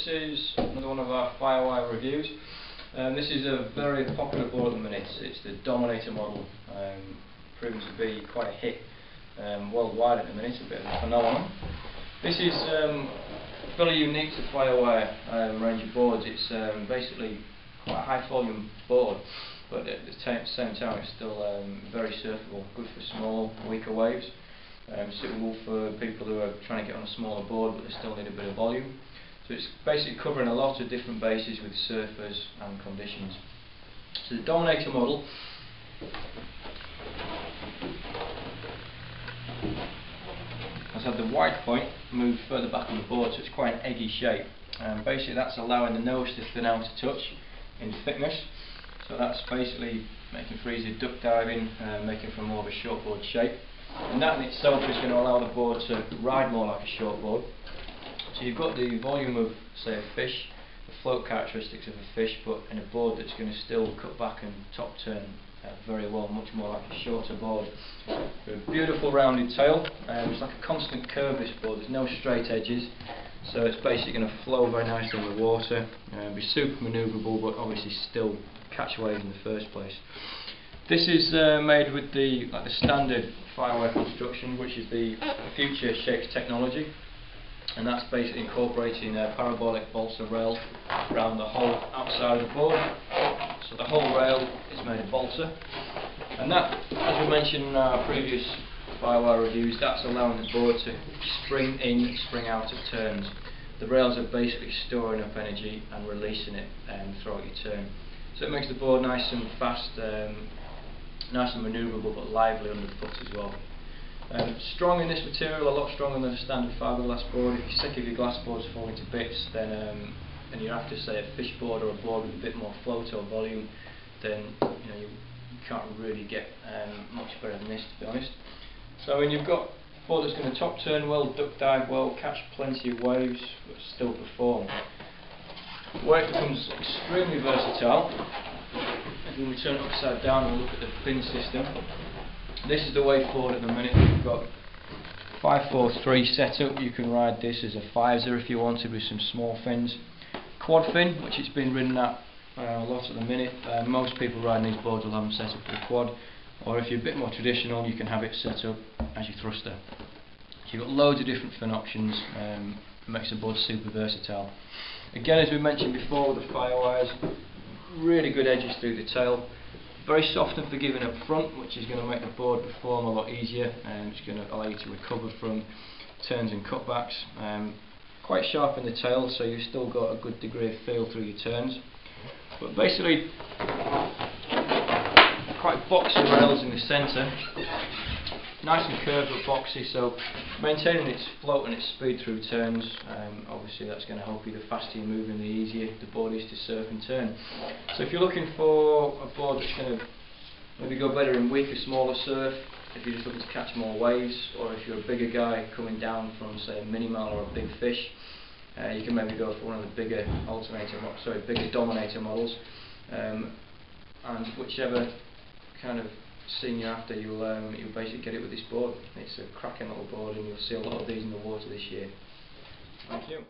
is another one of our Firewire reviews. This is a very popular board at the minute. It's the Dominator model, proven to be quite a hit worldwide at the minute, a bit of a phenomenon. This is fairly unique to Firewire range of boards. It's basically quite a high volume board, but at the same time it's still very surfable, good for small, weaker waves. Suitable for people who are trying to get on a smaller board but they still need a bit of volume. So it's basically covering a lot of different bases with surfers and conditions. So the Dominator model has had the wide point moved further back on the board, so it's quite an eggy shape. Basically that's allowing the nose to thin out a touch in thickness. So that's basically making for easy duck diving, making for more of a shortboard shape. And that in itself is going to allow the board to ride more like a shortboard. So you've got the volume of, say, a fish, the float characteristics of a fish, but in a board that's going to still cut back and top turn very well, much more like a shorter board. A beautiful rounded tail. It's like a constant curve, this board. There's no straight edges, so it's basically going to flow very nicely in the water, be super manoeuvrable, but obviously still catch waves in the first place. This is made with the standard Firewire construction, which is the future shapes technology, and that's basically incorporating a parabolic balsa rail around the whole outside of the board. So the whole rail is made of balsa, and that, as we mentioned in our previous Firewire reviews, that's allowing the board to spring in, spring out at turns. The rails are basically storing up energy and releasing it throughout your turn. So it makes the board nice and fast, nice and manoeuvrable, but lively underfoot as well. Strong in this material, a lot stronger than a standard fiberglass board. If you're sick of your glass boards falling to bits, then and you're after, say, a fish board or a board with a bit more float or volume, then you can't really get much better than this, to be honest. So I mean, you've got a board that's going to top turn well, duck dive well, catch plenty of waves, but still perform. Where it becomes extremely versatile, when we turn it upside down and look at the fin system, this is the way forward at the minute. We've got 5-4-3 setup. You can ride this as a 5-0 if you wanted, with some small fins. Quad fin, which it's been ridden at a lot at the minute. Most people riding these boards will have them set up with a quad, or if you're a bit more traditional, you can have it set up as your thruster. So you've got loads of different fin options. It makes the board super versatile. Again, as we mentioned before with the Firewires, really good edges through the tail, very soft and forgiving up front, which is going to make the board perform a lot easier, and it's going to allow you to recover from turns and cutbacks. Quite sharp in the tail, so you've still got a good degree of feel through your turns, but basically quite boxy rails in the centre, nice and curved but boxy, so maintaining its float and its speed through turns. Obviously that's going to help you. The faster you're moving, the easier the board is to surf and turn. So if you're looking for a board that's going to maybe go better in weaker, smaller surf, if you're just looking to catch more waves, or if you're a bigger guy coming down from, say, a minimal or a big fish, you can maybe go for one of the bigger bigger Dominator models, and whichever kind of scene you're after, you'll basically get it with this board. It's a cracking little board, and you'll see a lot of these in the water this year. Thank you.